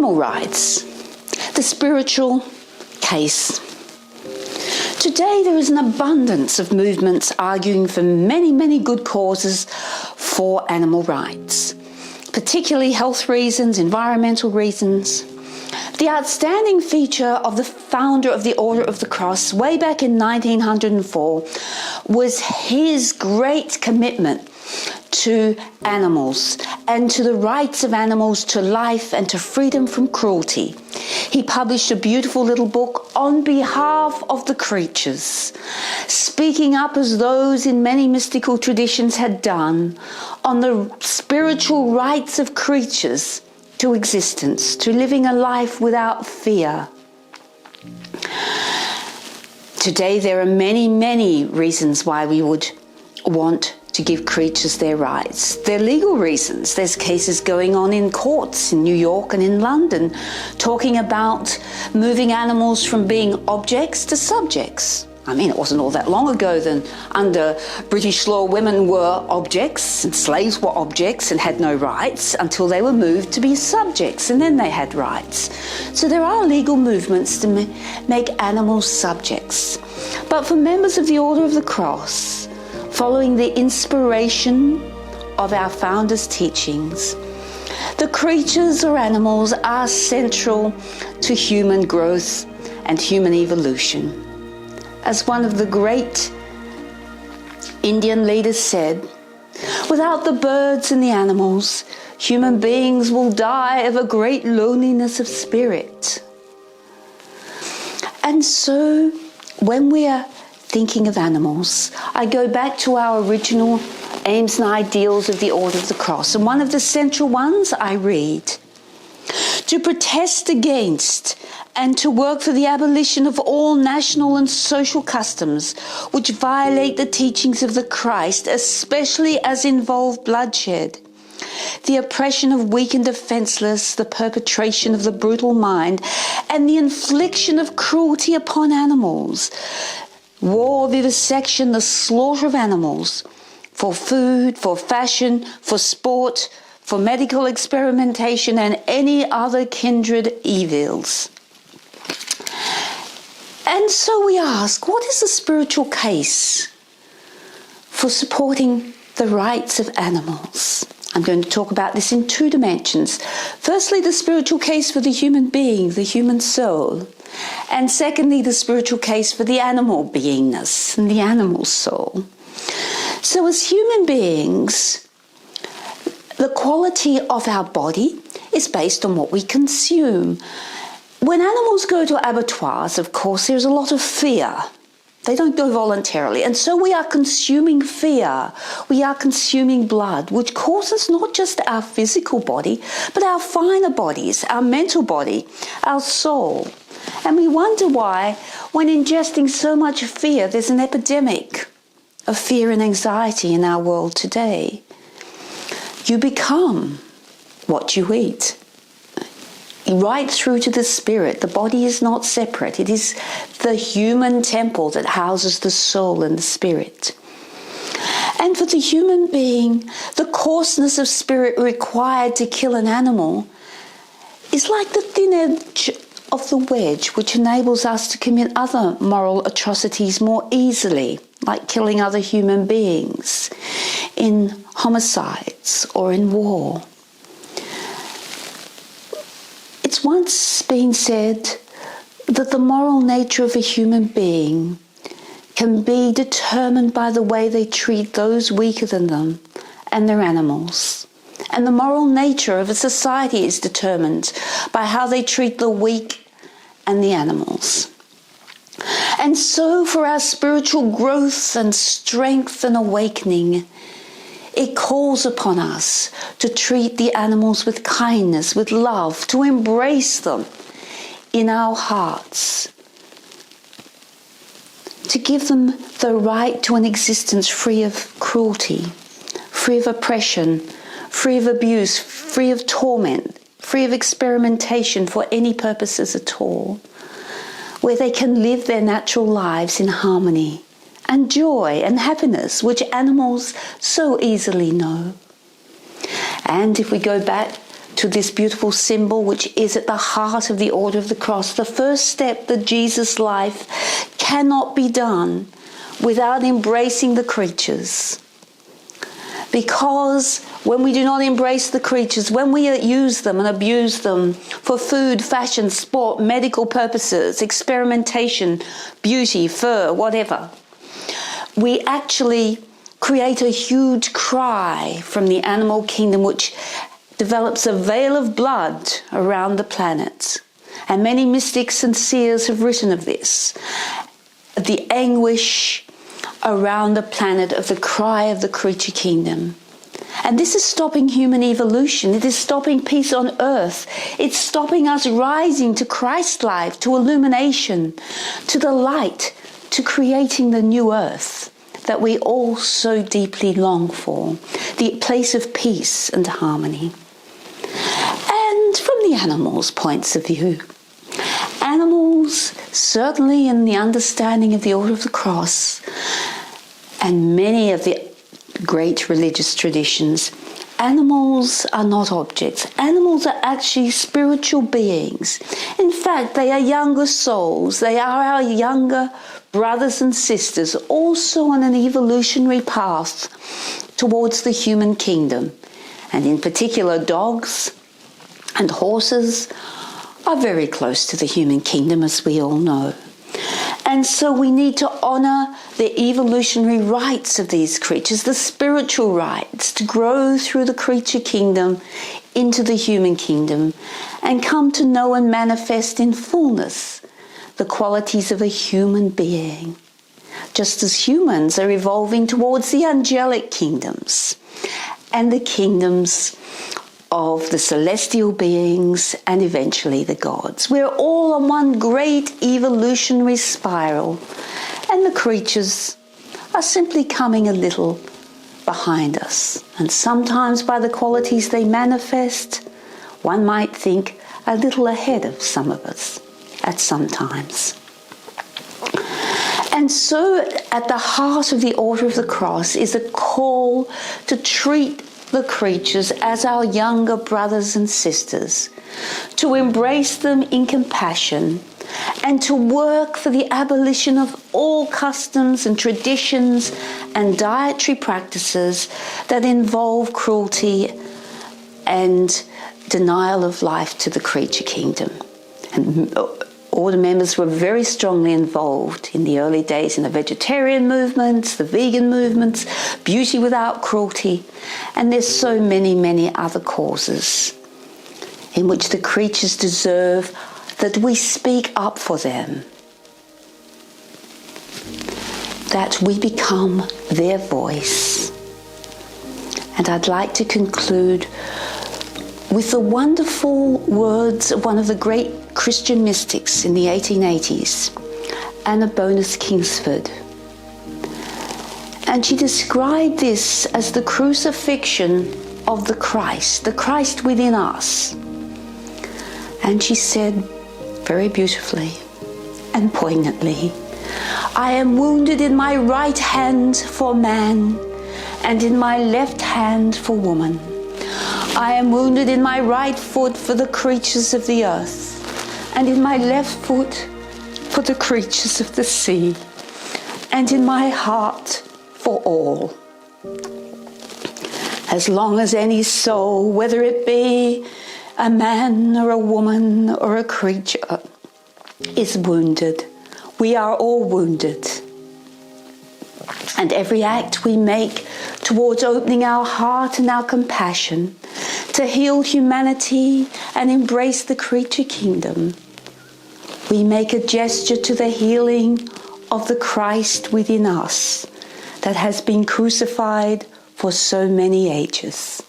Animal rights, the spiritual case. Today there is an abundance of movements arguing for many good causes for animal rights, particularly health reasons, environmental reasons. The outstanding feature of the founder of the Order of the Cross way back in 1904 was his great commitment to animals and to the rights of animals to life and to freedom from cruelty. He published a beautiful little book on behalf of the creatures, speaking up as those in many mystical traditions had done on the spiritual rights of creatures to existence, to living a life without fear. Today there are many reasons why we would want to give creatures their rights. They're legal reasons. There's cases going on in courts in New York and in London talking about moving animals from being objects to subjects. I mean, it wasn't all that long ago that under British law women were objects and slaves were objects and had no rights until they were moved to be subjects, and then they had rights. So there are legal movements to make animals subjects. But for members of the Order of the Cross, following the inspiration of our founders' teachings, the creatures or animals are central to human growth and human evolution. As one of the great Indian leaders said, without the birds and the animals, human beings will die of a great loneliness of spirit. And so when we are thinking of animals, I go back to our original aims and ideals of the Order of the Cross. And one of the central ones I read: to protest against and to work for the abolition of all national and social customs which violate the teachings of the Christ, especially as involve bloodshed, the oppression of weak and defenseless, the perpetration of the brutal mind, and the infliction of cruelty upon animals, war, vivisection, the slaughter of animals for food, for fashion, for sport, for medical experimentation, and any other kindred evils. And so we ask, what is the spiritual case for supporting the rights of animals? I'm going to talk about this in two dimensions. Firstly, the spiritual case for the human being, the human soul. And secondly, the spiritual case for the animal beingness and the animal soul. So as human beings, the quality of our body is based on what we consume. When animals go to abattoirs, of course, there's a lot of fear. They don't go voluntarily. And so we are consuming fear. We are consuming blood, which causes not just our physical body, but our finer bodies, our mental body, our soul. And we wonder why, when ingesting so much fear, there's an epidemic of fear and anxiety in our world today. You become what you eat. Right through to the spirit. The body is not separate. It is the human temple that houses the soul and the spirit. And for the human being, the coarseness of spirit required to kill an animal is like the thin edge of the wedge, which enables us to commit other moral atrocities more easily, like killing other human beings in homicides or in war. It's once been said that the moral nature of a human being can be determined by the way they treat those weaker than them and their animals. And the moral nature of a society is determined by how they treat the weak and the animals. And so for our spiritual growth and strength and awakening, it calls upon us to treat the animals with kindness, with love, to embrace them in our hearts, to give them the right to an existence free of cruelty, free of oppression, free of abuse, free of torment, free of experimentation for any purposes at all, where they can live their natural lives in harmony and joy and happiness, which animals so easily know. And if we go back to this beautiful symbol which is at the heart of the Order of the Cross. The first step, the Jesus life, cannot be done without embracing the creatures. Because when we do not embrace the creatures, when we use them and abuse them for food, fashion, sport, medical purposes, experimentation, beauty, fur, whatever, we actually create a huge cry from the animal kingdom which develops a veil of blood around the planet. And many mystics and seers have written of this. The anguish around the planet of the cry of the creature kingdom. And this is stopping human evolution. It is stopping peace on earth. It's stopping us rising to Christ life, to illumination, to the light, to creating the new earth that we all so deeply long for, the place of peace and harmony. And from the animals' points of view, animals, certainly in the understanding of the Order of the Cross, and many of the great religious traditions, animals are not objects. Animals are actually spiritual beings. In fact, they are younger souls. They are our younger brothers and sisters, also on an evolutionary path towards the human kingdom. And in particular, dogs and horses are very close to the human kingdom, as we all know. And so we need to honour the evolutionary rights of these creatures, the spiritual rights, to grow through the creature kingdom into the human kingdom and come to know and manifest in fullness the qualities of a human being, just as humans are evolving towards the angelic kingdoms and the kingdoms of the celestial beings and eventually the gods. We're all on one great evolutionary spiral, and the creatures are simply coming a little behind us. And sometimes by the qualities they manifest, one might think a little ahead of some of us at some times. And so at the heart of the Order of the Cross is a call to treat the creatures as our younger brothers and sisters, to embrace them in compassion, and to work for the abolition of all customs and traditions and dietary practices that involve cruelty and denial of life to the creature kingdom. And Order members were very strongly involved in the early days in the vegetarian movements, the vegan movements, beauty without cruelty, and there's so many, many other causes in which the creatures deserve that we speak up for them, that we become their voice. And I'd like to conclude with the wonderful words of one of the great Christian mystics in the 1880s, Anna Bonus Kingsford. And she described this as the crucifixion of the Christ within us. And she said very beautifully and poignantly, "I am wounded in my right hand for man, and in my left hand for woman. I am wounded in my right foot for the creatures of the earth, and in my left foot for the creatures of the sea, and in my heart for all." As long as any soul, whether it be a man or a woman or a creature, is wounded, we are all wounded. And every act we make towards opening our heart and our compassion to heal humanity and embrace the creature kingdom, we make a gesture to the healing of the Christ within us that has been crucified for so many ages.